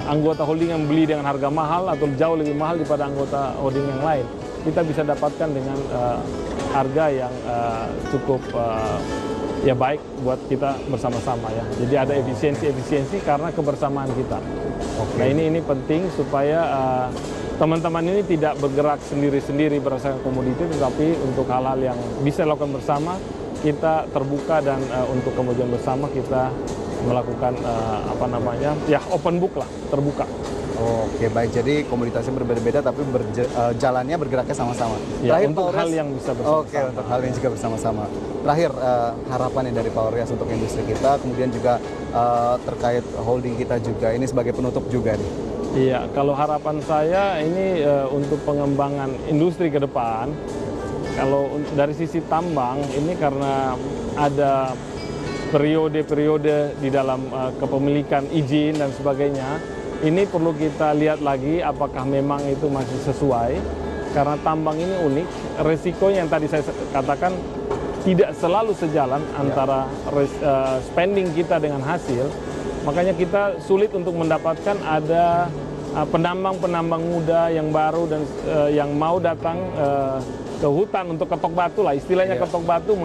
anggota holding yang beli dengan harga mahal atau jauh lebih mahal daripada anggota holding yang lain. Kita bisa dapatkan dengan harga yang cukup ya baik buat kita bersama-sama ya. Jadi ada efisiensi karena kebersamaan kita. Nah ini penting supaya teman-teman ini tidak bergerak sendiri-sendiri berdasarkan komoditi, tetapi untuk hal-hal yang bisa dilakukan bersama kita terbuka dan untuk kemudian bersama kita melakukan open book lah, terbuka. Oke, baik. Jadi komoditasnya berbeda-beda tapi jalannya bergeraknya sama-sama. Ya, terakhir, untuk hal yang bisa bersama-sama. Oke, untuk hal yang juga bersama-sama. Terakhir, harapannya dari Pak Oryas untuk industri kita, kemudian juga terkait holding kita juga, ini sebagai penutup juga nih. Iya, kalau harapan saya ini untuk pengembangan industri ke depan, kalau dari sisi tambang, ini karena ada periode-periode di dalam kepemilikan izin dan sebagainya, ini perlu kita lihat lagi apakah memang itu masih sesuai, karena tambang ini unik, resikonya yang tadi saya katakan tidak selalu sejalan antara spending kita dengan hasil, makanya kita sulit untuk mendapatkan ada penambang-penambang muda yang baru dan yang mau datang ke hutan untuk ketok batu lah, istilahnya ketok batu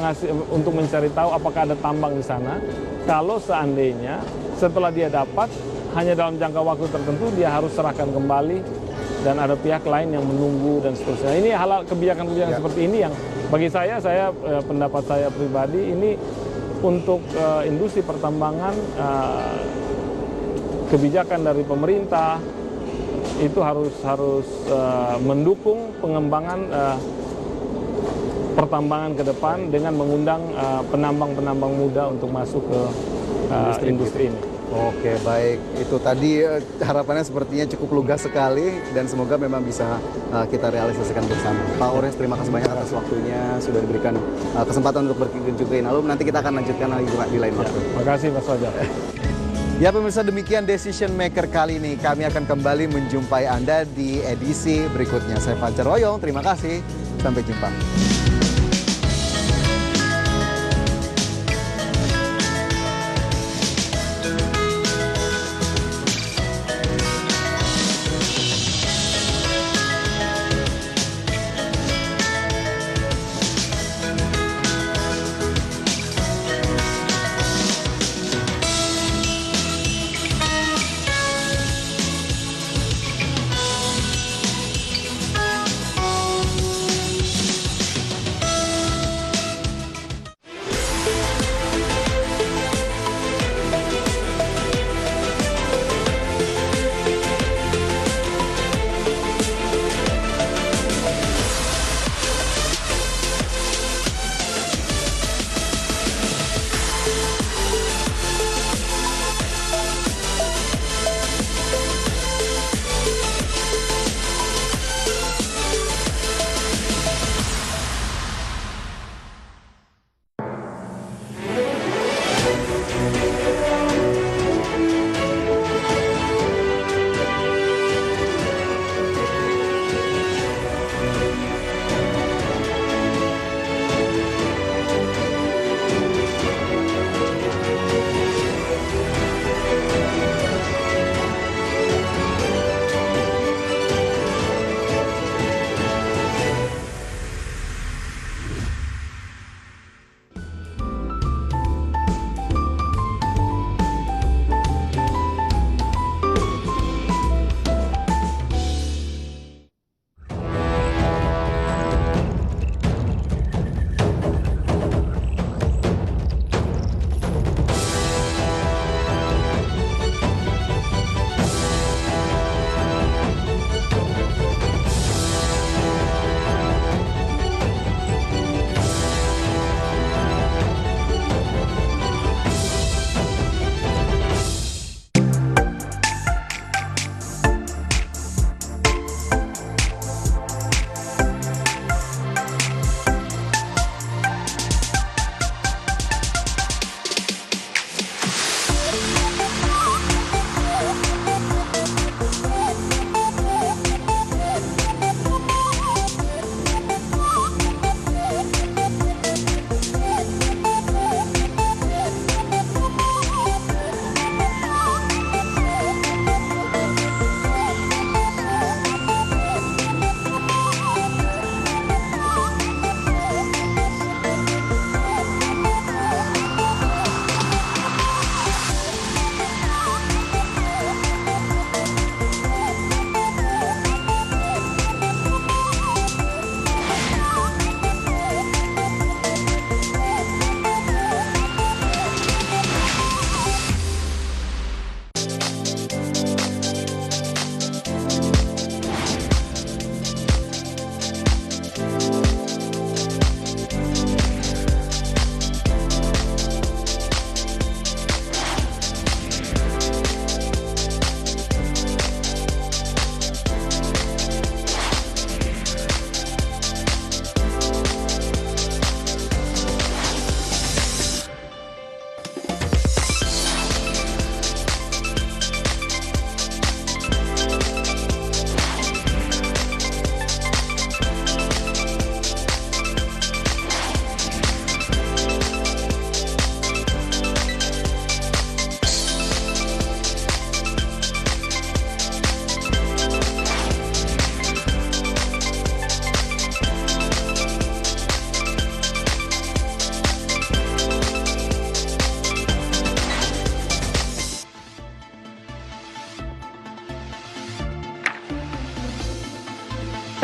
untuk mencari tahu apakah ada tambang di sana. Kalau seandainya setelah dia dapat, hanya dalam jangka waktu tertentu dia harus serahkan kembali dan ada pihak lain yang menunggu dan seterusnya. Ini hal kebijakan-kebijakan seperti ini yang bagi saya pendapat saya pribadi ini untuk industri pertambangan, kebijakan dari pemerintah itu harus mendukung pengembangan pertambangan ke depan dengan mengundang penambang-penambang muda untuk masuk ke industri ini. Oke, baik. Itu tadi harapannya sepertinya cukup lugas sekali dan semoga memang bisa kita realisasikan bersama. Pak Oryas, terima kasih banyak atas waktunya, sudah diberikan kesempatan untuk berkunjung ke IndiHome. Nanti kita akan lanjutkan lagi di lain waktu. Terima kasih, Mas Fajar. Ya pemirsa, demikian Decision Maker kali ini. Kami akan kembali menjumpai Anda di edisi berikutnya. Saya Fajar Wayong, terima kasih. Sampai jumpa.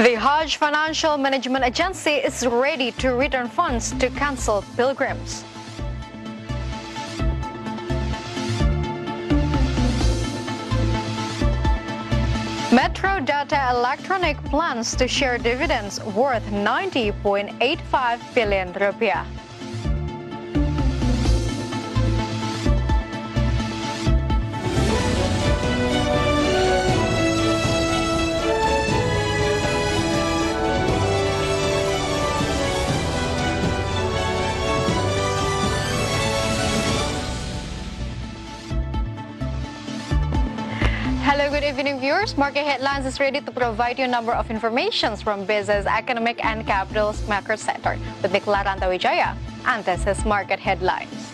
The Hajj Financial Management Agency is ready to return funds to cancelled pilgrims. Metro Data Electronic plans to share dividends worth 90.85 billion rupiah. Hello, good evening viewers. Market Headlines is ready to provide you a number of informations from business, economic, and capital macro sector. With me, Lantai, and this is Market Headlines.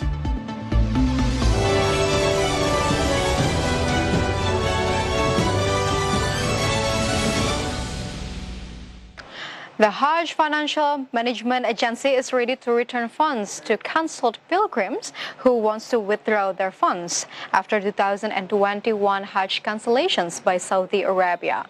The Hajj Financial Management Agency is ready to return funds to cancelled pilgrims who wants to withdraw their funds after 2021 Hajj cancellations by Saudi Arabia.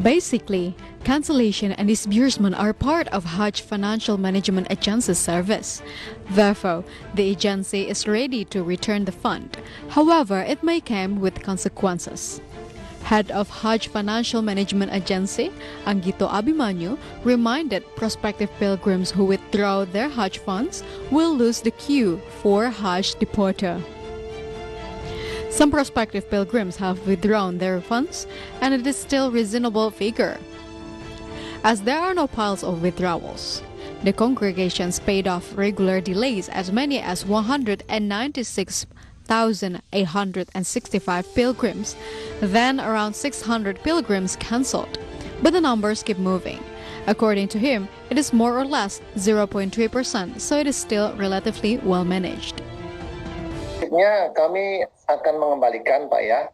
Basically, cancellation and disbursement are part of Hajj Financial Management Agency's service. Therefore, the agency is ready to return the fund. However, it may come with consequences. Head of Hajj Financial Management Agency, Anggito Abimanyu, reminded prospective pilgrims who withdraw their Hajj funds will lose the queue for Hajj deporter. Some prospective pilgrims have withdrawn their funds, and it is still a reasonable figure. As there are no piles of withdrawals, the congregations paid off regular delays as many as 196,865 pilgrims, then around 600 pilgrims cancelled. But the numbers keep moving. According to him, it is more or less 0.3%, so it is still relatively well managed. Kami akan mengembalikan Pak ya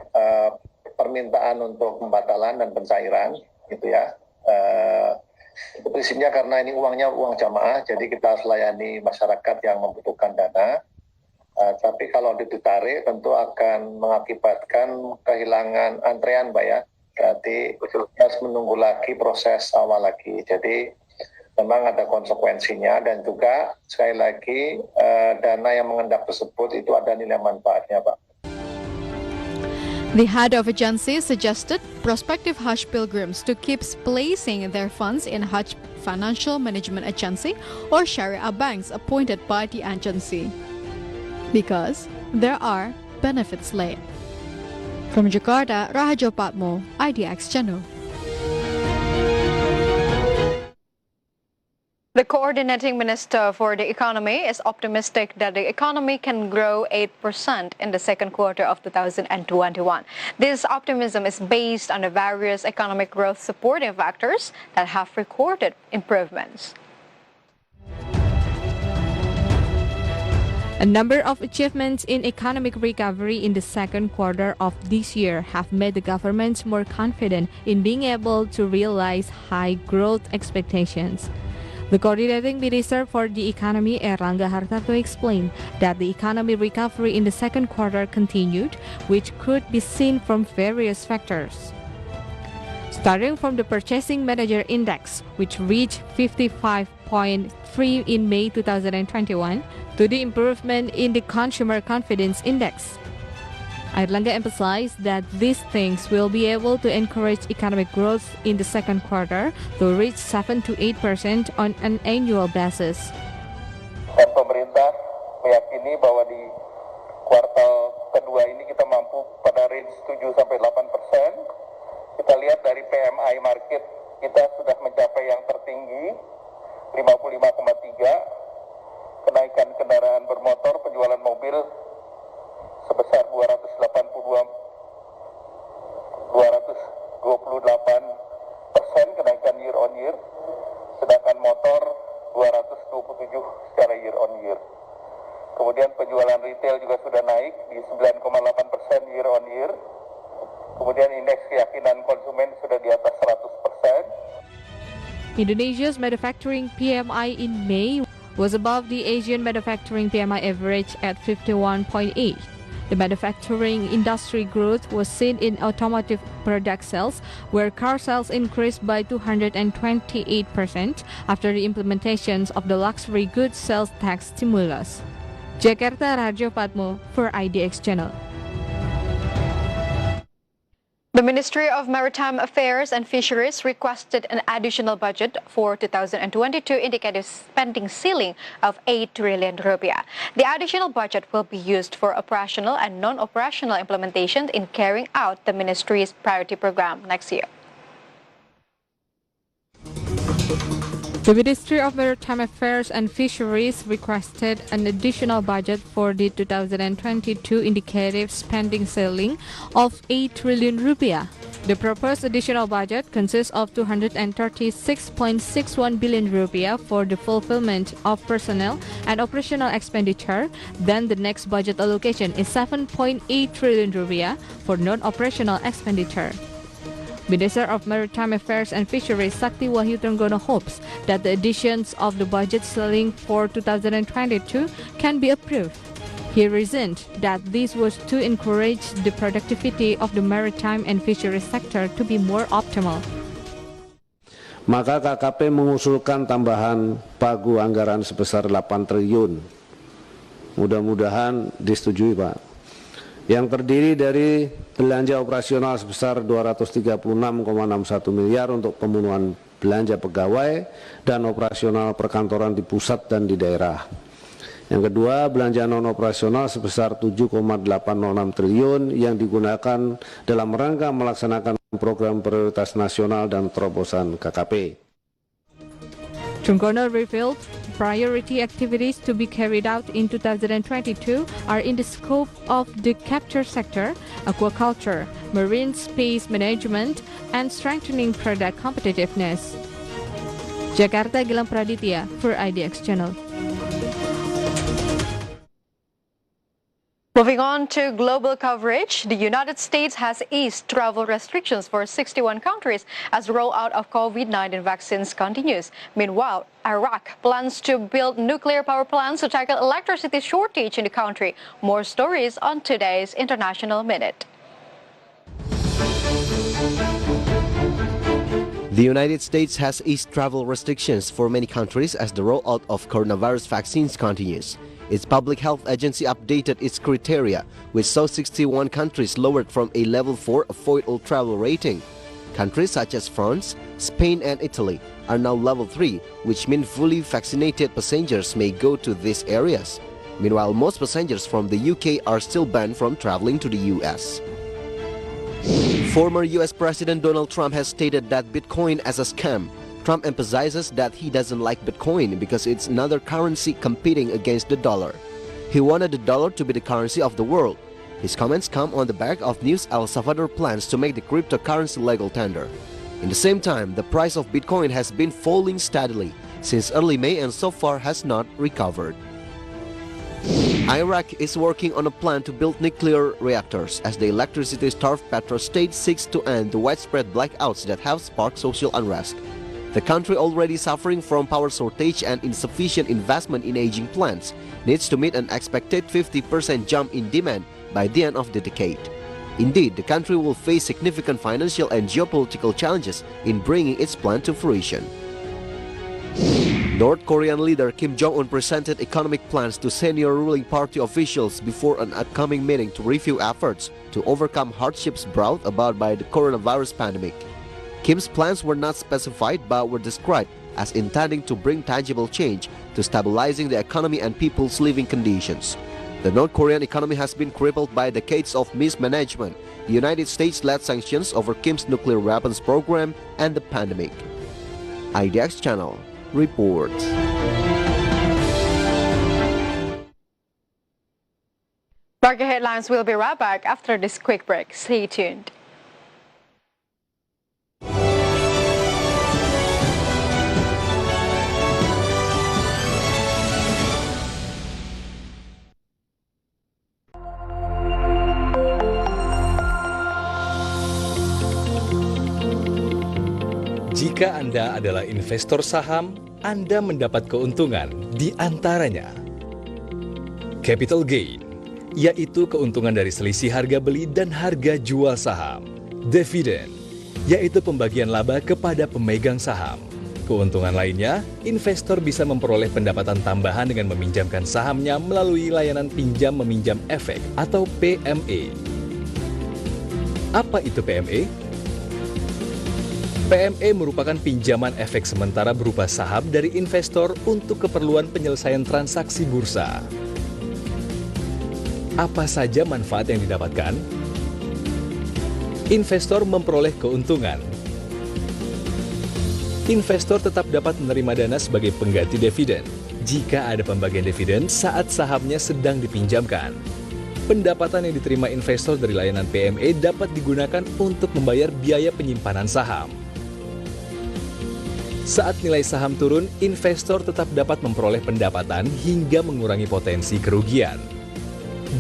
permintaan untuk pembatalan dan pencairan gitu ya. Itu prinsipnya karena ini uangnya uang jamaah, jadi kita harus layani masyarakat yang membutuhkan dana. Tapi kalau ditarik tentu akan mengakibatkan kehilangan antrean Pak ya. Berarti harus menunggu lagi proses awal lagi. Jadi memang ada konsekuensinya dan juga sekali lagi dana yang mengendap tersebut itu ada nilai manfaatnya Pak. The head of agency suggested prospective Hajj pilgrims to keep placing their funds in Hajj Financial Management Agency or Sharia banks appointed by the agency, because there are benefits laid. From Jakarta, Rahajo Patmo, IDX Channel. The coordinating minister for the economy is optimistic that the economy can grow 8% in the second quarter of 2021. This optimism is based on the various economic growth supporting factors that have recorded improvements. A number of achievements in economic recovery in the second quarter of this year have made the government more confident in being able to realize high growth expectations. The coordinating minister for the economy, Erlangga Hartarto, explained that the economic recovery in the second quarter continued, which could be seen from various factors. Starting from the Purchasing Manager Index, which reached 55.3 in May 2021, to the improvement in the Consumer Confidence Index. Erlangga emphasized that these things will be able to encourage economic growth in the second quarter to reach 7 to 8% on an annual basis. Dan pemerintah meyakini bahwa di kuartal kedua ini kita mampu pada range 7 sampai 8%. Kita lihat dari PMI market kita sudah mencapai yang tertinggi 55,3. Kenaikan kendaraan bermotor, penjualan mobil sebesar 228% kenaikan year on year, sedangkan motor 227 secara year on year. Kemudian penjualan retail juga sudah naik di 9,8% year on year. Kemudian indeks keyakinan konsumen sudah di atas 100%. Indonesia's manufacturing PMI in May was above the Asian manufacturing PMI average at 51.8. The manufacturing industry growth was seen in automotive product sales, where car sales increased by 228% after the implementations of the luxury goods sales tax stimulus. Jakarta Radio Patmo for IDX Channel. The Ministry of Maritime Affairs and Fisheries requested an additional budget for 2022 indicative spending ceiling of 8 trillion rupiah. The additional budget will be used for operational and non-operational implementation in carrying out the ministry's priority program next year. The Ministry of Maritime Affairs and Fisheries requested an additional budget for the 2022 indicative spending ceiling of 8 trillion rupiah. The proposed additional budget consists of 236.61 billion rupiah for the fulfillment of personnel and operational expenditure. Then the next budget allocation is 7.8 trillion rupiah for non-operational expenditure. Minister of Maritime Affairs and Fisheries Sakti Wahyu Trenggono hopes that the additions of the budget ceiling for 2022 can be approved. He reasoned that this was to encourage the productivity of the maritime and fisheries sector to be more optimal. Maka KKP mengusulkan tambahan pagu anggaran sebesar 8 triliun. Mudah-mudahan disetujui, Pak. Yang terdiri dari belanja operasional sebesar 236,61 miliar untuk pemenuhan belanja pegawai dan operasional perkantoran di pusat dan di daerah. Yang kedua, belanja non-operasional sebesar 7,806 triliun yang digunakan dalam rangka melaksanakan program prioritas nasional dan terobosan KKP. Trenggono revealed priority activities to be carried out in 2022 are in the scope of the capture sector, aquaculture, marine space management, and strengthening product competitiveness. Jakarta, Gilang Praditya for IDX Channel. Moving on to global coverage, the United States has eased travel restrictions for 61 countries as the rollout of COVID-19 vaccines continues. Meanwhile, Iraq plans to build nuclear power plants to tackle electricity shortage in the country. More stories on today's International Minute. The United States has eased travel restrictions for many countries as the rollout of coronavirus vaccines continues. Its public health agency updated its criteria, which saw 61 countries lowered from a level 4 avoid all travel rating. Countries such as France, Spain and Italy are now level 3, which means fully vaccinated passengers may go to these areas. Meanwhile, most passengers from the UK are still banned from traveling to the US. Former US President Donald Trump has stated that Bitcoin as a scam. Trump emphasizes that he doesn't like Bitcoin because it's another currency competing against the dollar. He wanted the dollar to be the currency of the world. His comments come on the back of news El Salvador plans to make the cryptocurrency legal tender. In the same time, the price of Bitcoin has been falling steadily since early May and so far has not recovered. Iraq is working on a plan to build nuclear reactors as the electricity-starved petrostate seeks to end the widespread blackouts that have sparked social unrest. The country, already suffering from power shortage and insufficient investment in aging plants, needs to meet an expected 50% jump in demand by the end of the decade. Indeed, the country will face significant financial and geopolitical challenges in bringing its plan to fruition. North Korean leader Kim Jong-un presented economic plans to senior ruling party officials before an upcoming meeting to review efforts to overcome hardships brought about by the coronavirus pandemic. Kim's plans were not specified but were described as intending to bring tangible change to stabilizing the economy and people's living conditions. The North Korean economy has been crippled by decades of mismanagement, the United States-led sanctions over Kim's nuclear weapons program, and the pandemic. IDX Channel reports. Market headlines will be right back after this quick break. Stay tuned. Jika Anda adalah investor saham, Anda mendapat keuntungan di antaranya capital gain, yaitu keuntungan dari selisih harga beli dan harga jual saham. Dividen, yaitu pembagian laba kepada pemegang saham. Keuntungan lainnya, investor bisa memperoleh pendapatan tambahan dengan meminjamkan sahamnya melalui layanan pinjam-meminjam efek atau PME. Apa itu PME? PME merupakan pinjaman efek sementara berupa saham dari investor untuk keperluan penyelesaian transaksi bursa. Apa saja manfaat yang didapatkan? Investor memperoleh keuntungan. Investor tetap dapat menerima dana sebagai pengganti dividen jika ada pembagian dividen saat sahamnya sedang dipinjamkan. Pendapatan yang diterima investor dari layanan PME dapat digunakan untuk membayar biaya penyimpanan saham. Saat nilai saham turun, investor tetap dapat memperoleh pendapatan hingga mengurangi potensi kerugian.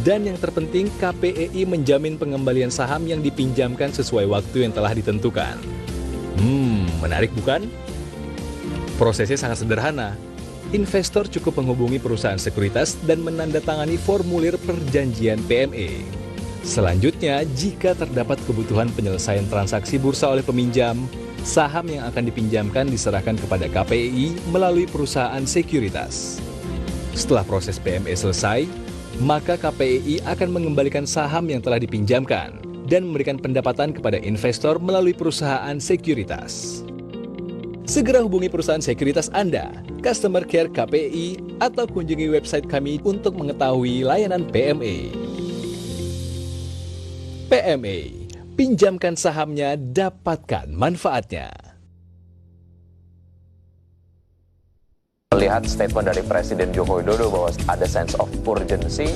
Dan yang terpenting, KPEI menjamin pengembalian saham yang dipinjamkan sesuai waktu yang telah ditentukan. Menarik bukan? Prosesnya sangat sederhana. Investor cukup menghubungi perusahaan sekuritas dan menandatangani formulir perjanjian PME. Selanjutnya, jika terdapat kebutuhan penyelesaian transaksi bursa oleh peminjam, saham yang akan dipinjamkan diserahkan kepada KPEI melalui perusahaan sekuritas. Setelah proses PME selesai, maka KPEI akan mengembalikan saham yang telah dipinjamkan dan memberikan pendapatan kepada investor melalui perusahaan sekuritas. Segera hubungi perusahaan sekuritas Anda, Customer Care KPI, atau kunjungi website kami untuk mengetahui layanan PME. PME, pinjamkan sahamnya, dapatkan manfaatnya. Melihat statement dari Presiden Joko Widodo bahwa ada sense of urgency.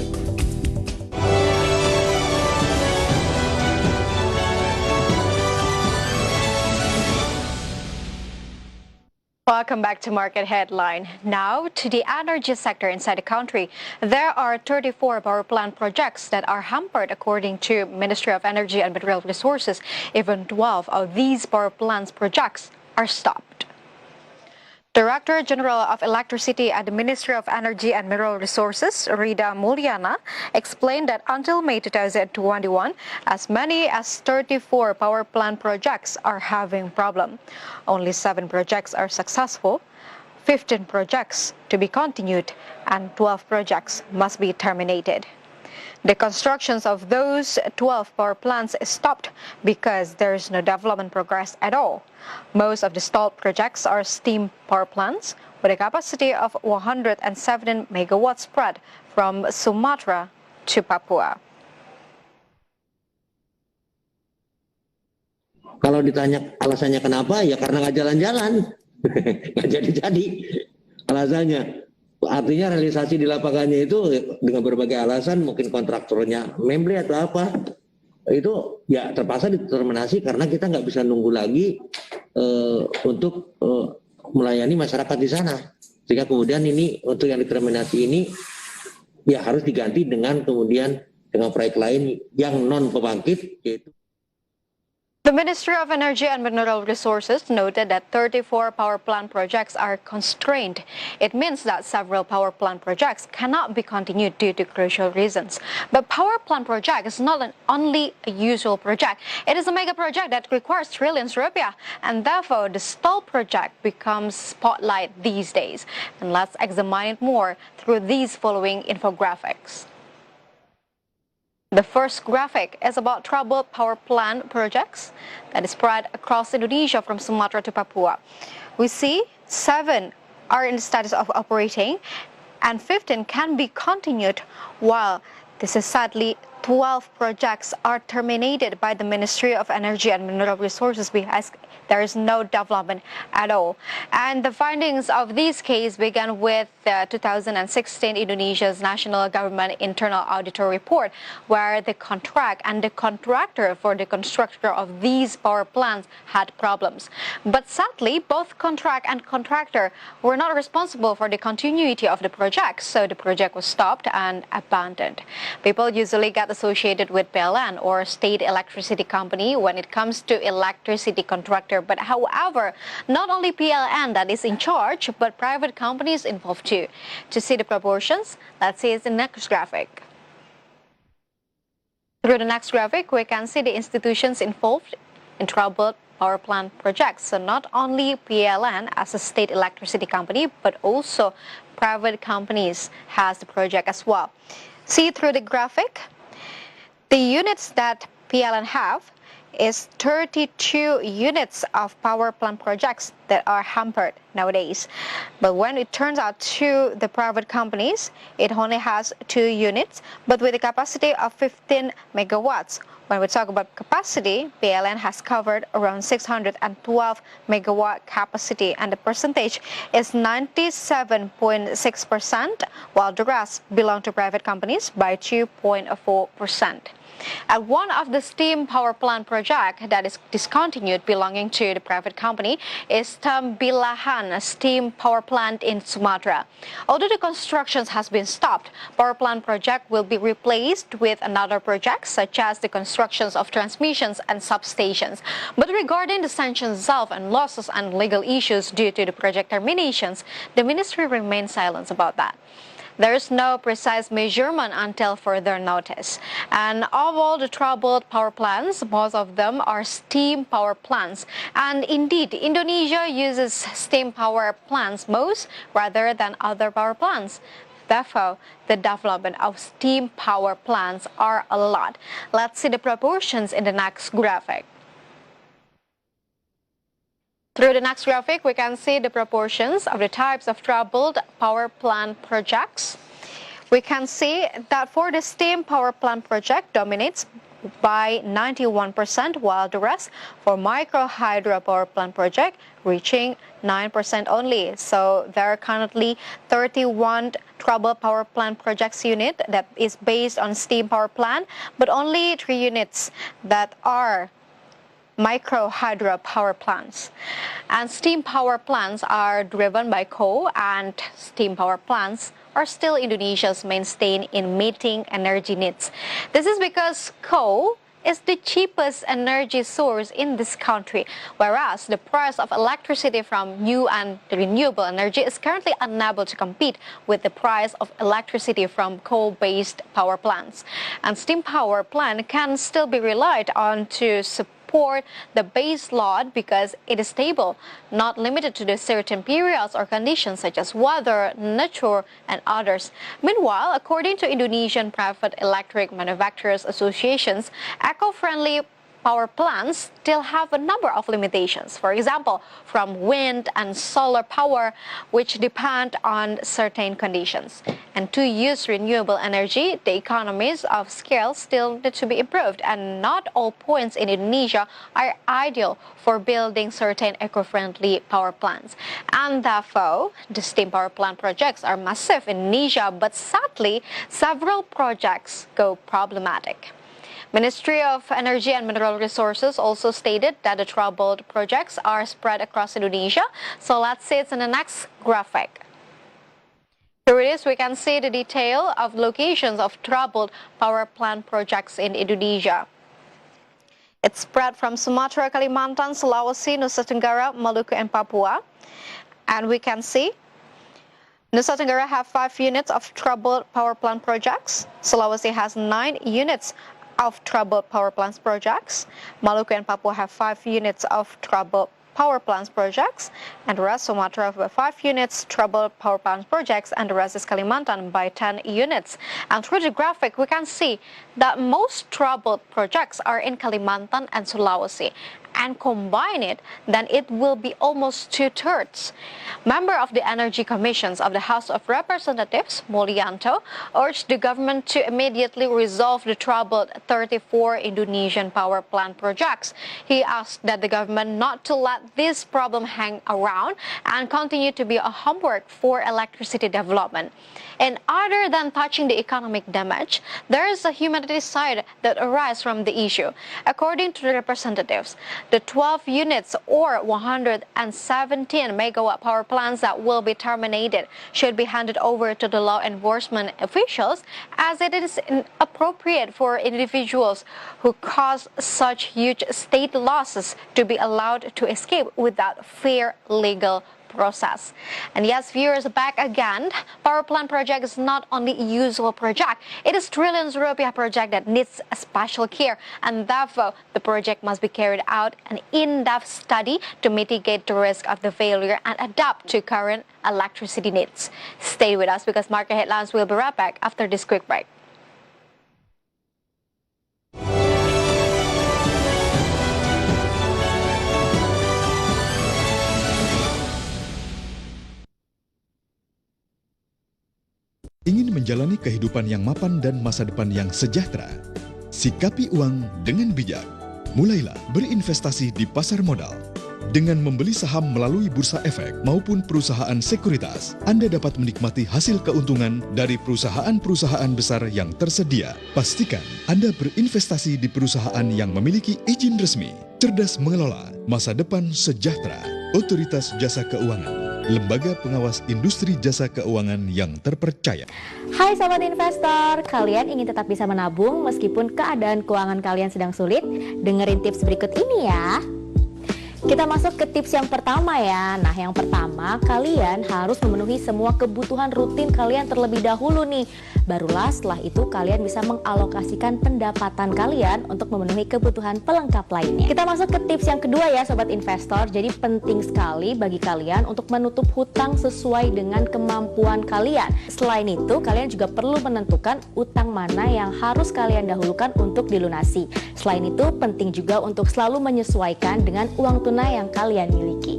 Welcome back to Market Headline. Now to the energy sector inside the country. There are 34 power plant projects that are hampered according to Ministry of Energy and Mineral Resources. Even 12 of these power plants projects are stopped. Director General of Electricity at the Ministry of Energy and Mineral Resources, Rida Mulyana, explained that until May 2021, as many as 34 power plant projects are having problem. Only 7 projects are successful, 15 projects to be continued, and 12 projects must be terminated. The constructions of those 12 power plants is stopped because there is no development progress at all. Most of the stalled projects are steam power plants with a capacity of 117 megawatts spread from Sumatra to Papua. Kalau ditanya alasannya kenapa, ya karena nggak jalan-jalan, nggak jadi-jadi alasannya. Artinya realisasi di lapangannya itu dengan berbagai alasan, mungkin kontraktornya membeli atau apa, itu ya terpaksa diterminasi karena kita nggak bisa nunggu lagi untuk melayani masyarakat di sana. Sehingga kemudian ini untuk yang diterminasi ini ya harus diganti dengan kemudian dengan proyek lain yang non pembangkit, yaitu. The Ministry of Energy and Mineral Resources noted that 34 power plant projects are constrained. It means that several power plant projects cannot be continued due to crucial reasons. But power plant project is not only a usual project. It is a mega project that requires trillions rupiah, and therefore the stall project becomes spotlight these days. And let's examine it more through these following infographics. The first graphic is about troubled power plant projects that is spread across Indonesia from Sumatra to Papua. We see 7 are in the status of operating and 15 can be continued, while this is sadly 12 projects are terminated by the Ministry of Energy and Mineral Resources because there is no development at all. And the findings of this case began with the 2016 Indonesia's National Government Internal Auditor Report, where the contract and the contractor for the construction of these power plants had problems. But sadly, both contract and contractor were not responsible for the continuity of the project, so the project was stopped and abandoned. People usually get associated with PLN or state electricity company when it comes to electricity contractor. But however, not only PLN that is in charge, but private companies involved too. To see the proportions, let's see the next graphic. Through the next graphic, we can see the institutions involved in troubled power plant projects. So not only PLN as a state electricity company, but also private companies has the project as well. See through the graphic, the units that PLN have is 32 units of power plant projects that are hampered nowadays. But when it turns out to the private companies, it only has 2 units, but with a capacity of 15 megawatts. When we talk about capacity, PLN has covered around 612 megawatt capacity, and the percentage is 97.6%, while the rest belong to private companies by 2.4%. And one of the steam power plant project that is discontinued belonging to the private company is Tambilahan steam power plant in Sumatra. Although the construction has been stopped, power plant project will be replaced with another project such as the constructions of transmissions and substations. But regarding the sanctions itself and losses and legal issues due to the project terminations, the ministry remains silent about that. There is no precise measurement until further notice. And of all the troubled power plants, most of them are steam power plants. And indeed, Indonesia uses steam power plants most rather than other power plants. Therefore, the development of steam power plants are a lot. Let's see the proportions in the next graphic. Through the next graphic, we can see the proportions of the types of troubled power plant projects. We can see that for the steam power plant project dominates by 91%, while the rest for micro hydro power plant project reaching 9% only. So there are currently 31 troubled power plant projects unit that is based on steam power plant, but only 3 units that are micro hydro power plants. And steam power plants are driven by coal, and steam power plants are still Indonesia's mainstay in meeting energy needs. This is because coal is the cheapest energy source in this country, whereas the price of electricity from new and renewable energy is currently unable to compete with the price of electricity from coal-based power plants. And steam power plant can still be relied on to support the base load because it is stable, not limited to the certain periods or conditions such as weather, nature, and others. Meanwhile, according to Indonesian Private Electric Manufacturers Associations, eco-friendly power plants still have a number of limitations. For example, from wind and solar power, which depend on certain conditions. And to use renewable energy, the economies of scale still need to be improved, and not all points in Indonesia are ideal for building certain eco-friendly power plants. And therefore, the steam power plant projects are massive in Indonesia, but sadly, several projects go problematic. Ministry of Energy and Mineral Resources also stated that the troubled projects are spread across Indonesia. So let's see it in the next graphic. Here it is, we can see the detail of locations of troubled power plant projects in Indonesia. It's spread from Sumatra, Kalimantan, Sulawesi, Nusa Tenggara, Maluku, and Papua. And we can see Nusa Tenggara have 5 units of troubled power plant projects. Sulawesi has 9 units of troubled power plants projects. Maluku and Papua have 5 units of troubled power plants projects, and the rest Sumatra have 5 units troubled power plants projects, and the rest is Kalimantan by 10 units. And through the graphic, we can see that most troubled projects are in Kalimantan and Sulawesi. And combine it, then it will be almost 2/3. Member of the Energy Commissions of the House of Representatives, Mulyanto, urged the government to immediately resolve the troubled 34 Indonesian power plant projects. He asked that the government not to let this problem hang around and continue to be a homework for electricity development. And other than touching the economic damage, there is a humanitarian side that arises from the issue. According to the representatives, the 12 units or 117 megawatt power plants that will be terminated should be handed over to the law enforcement officials, as it is inappropriate for individuals who cause such huge state losses to be allowed to escape without fair legal process. And yes, viewers, back again. Power plant project is not only a usual project. It is trillions rupiah project that needs a special care, and therefore the project must be carried out an in-depth study to mitigate the risk of the failure and adapt to current electricity needs. Stay with us because market headlines will be right back after this quick break. Ingin menjalani kehidupan yang mapan dan masa depan yang sejahtera? Sikapi uang dengan bijak. Mulailah berinvestasi di pasar modal. Dengan membeli saham melalui Bursa Efek maupun perusahaan sekuritas, Anda dapat menikmati hasil keuntungan dari perusahaan-perusahaan besar yang tersedia. Pastikan Anda berinvestasi di perusahaan yang memiliki izin resmi, cerdas mengelola, masa depan sejahtera. Otoritas Jasa Keuangan, lembaga pengawas industri jasa keuangan yang terpercaya. Hai sobat investor, kalian ingin tetap bisa menabung meskipun keadaan keuangan kalian sedang sulit? Dengerin tips berikut ini ya. Kita masuk ke tips yang pertama ya. Nah, yang pertama, kalian harus memenuhi semua kebutuhan rutin kalian terlebih dahulu nih. Barulah setelah itu kalian bisa mengalokasikan pendapatan kalian untuk memenuhi kebutuhan pelengkap lainnya. Kita masuk ke tips yang kedua ya sobat investor. Jadi penting sekali bagi kalian untuk menutup hutang sesuai dengan kemampuan kalian. Selain itu, kalian juga perlu menentukan utang mana yang harus kalian dahulukan untuk dilunasi. Selain itu, penting juga untuk selalu menyesuaikan dengan uang tunai yang kalian miliki.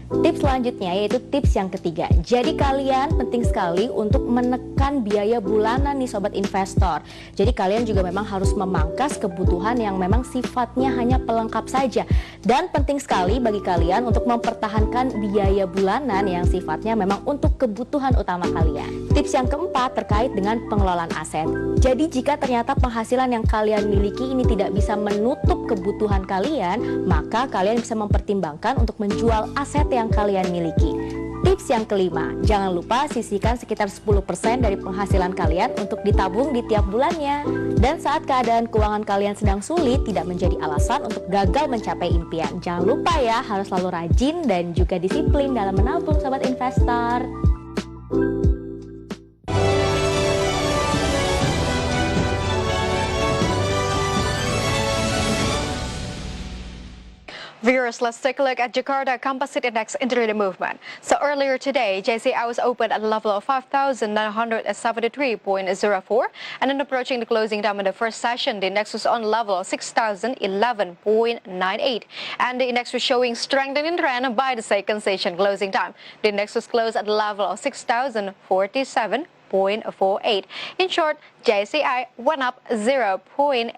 Tips selanjutnya yaitu tips yang ketiga. Jadi kalian penting sekali untuk menekan biaya bulanan nih sobat investor. Jadi kalian juga memang harus memangkas kebutuhan yang memang sifatnya hanya pelengkap saja. Dan penting sekali bagi kalian untuk mempertahankan biaya bulanan yang sifatnya memang untuk kebutuhan utama kalian. Tips yang keempat terkait dengan pengelolaan aset. Jadi jika ternyata penghasilan yang kalian miliki ini tidak bisa menutup kebutuhan kalian, maka kalian bisa mempertimbangkan untuk menjual aset yang kalian miliki. Tips yang kelima, jangan lupa sisihkan sekitar 10% dari penghasilan kalian untuk ditabung di tiap bulannya. Dan saat keadaan keuangan kalian sedang sulit, tidak menjadi alasan untuk gagal mencapai impian. Jangan lupa ya, harus selalu rajin dan juga disiplin dalam menabung sobat investor. Viewers, let's take a look at Jakarta Composite Index intraday movement. So earlier today, JCI was opened at a level of 5,973.04, and then approaching the closing time in the first session, the index was on level of 6,011.98, and the index was showing strengthening trend by the second session closing time. The index was closed at the level of 6,047.48. In short, JCI went up 0.8%.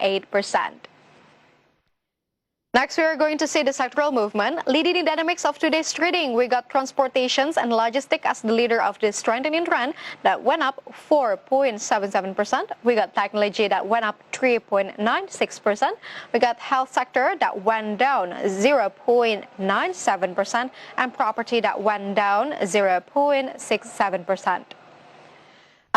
Next, we are going to see the sectoral movement. Leading the dynamics of today's trading, we got transportations and logistics as the leader of this strengthening trend that went up 4.77%. We got technology that went up 3.96%. We got health sector that went down 0.97%, and property that went down 0.67%.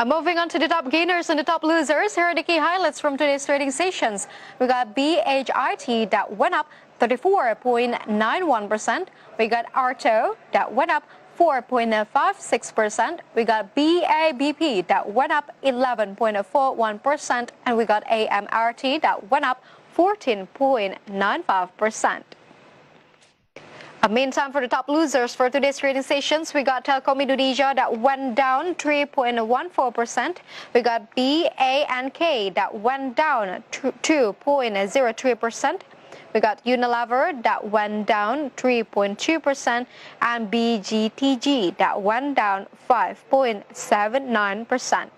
Moving on to the top gainers and the top losers, here are the key highlights from today's trading sessions. We got BHIT that went up 34.91%. We got ARTO that went up 4.56%. We got BABP that went up 11.41%. And we got AMRT that went up 14.95%. Meantime, for the top losers for today's trading sessions, we got Telkom Indonesia that went down 3.14%. We got BANK that went down 2.03%. We got Unilever that went down 3.2%, and BGTG that went down 5.79%.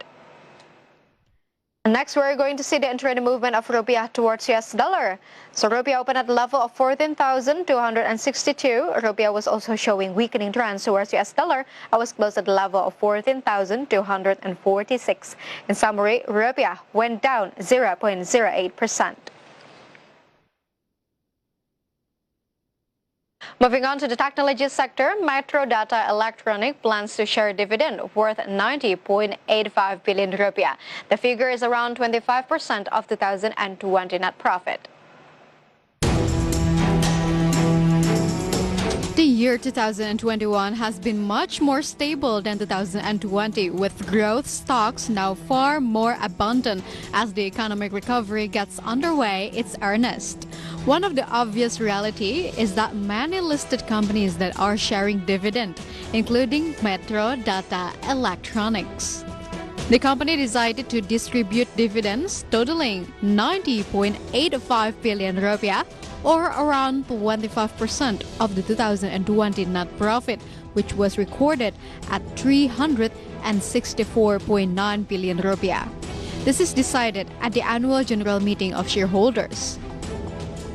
Next, we're going to see the intraday movement of rupiah towards US dollar. So rupiah opened at the level of 14,262. Rupiah was also showing weakening trends towards US dollar. I was closed at the level of 14,246. In summary, rupiah went down 0.08%. Moving on to the technology sector, Metro Data Electronic plans to share a dividend worth 90.85 billion rupiah. The figure is around 25% of 2020 net profit. The year 2021 has been much more stable than 2020, with growth stocks now far more abundant as the economic recovery gets underway its earnest. One of the obvious reality is that many listed companies that are sharing dividend, including Metro Data Electronics. The company decided to distribute dividends totaling 90.85 billion rupiah, or around 25% of the 2020 net profit, which was recorded at 364.9 billion rupiah. This is decided at the annual general meeting of shareholders.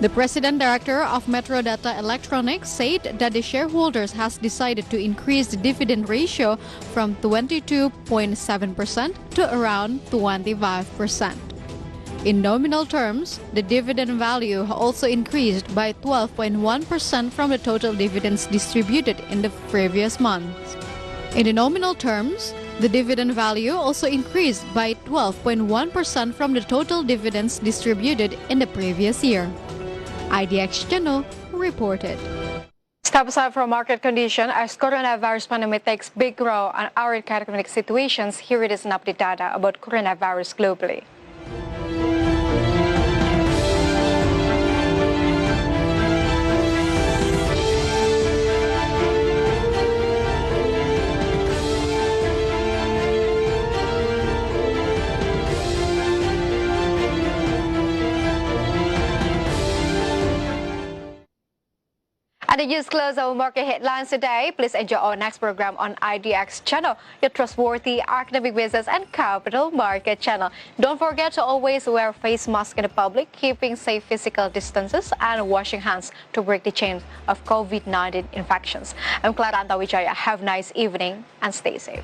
The president director of Metro Data Electronics said that the shareholders has decided to increase the dividend ratio from 22.7% to around 25%. In nominal terms, the dividend value also increased by 12.1% from the total dividends distributed in the previous month. In the nominal terms, the dividend value also increased by 12.1% from the total dividends distributed in the previous year. IDX Channel reported. Step aside from market condition, as coronavirus pandemic takes big role on our economic situations, here it is an update data about coronavirus globally. And the news close our market headlines today. Please enjoy our next program on IDX Channel, your trustworthy economic business and capital market channel. Don't forget to always wear face mask in the public, keeping safe physical distances and washing hands to break the chain of COVID-19 infections. I'm Clara Antawijaya. Have a nice evening and stay safe.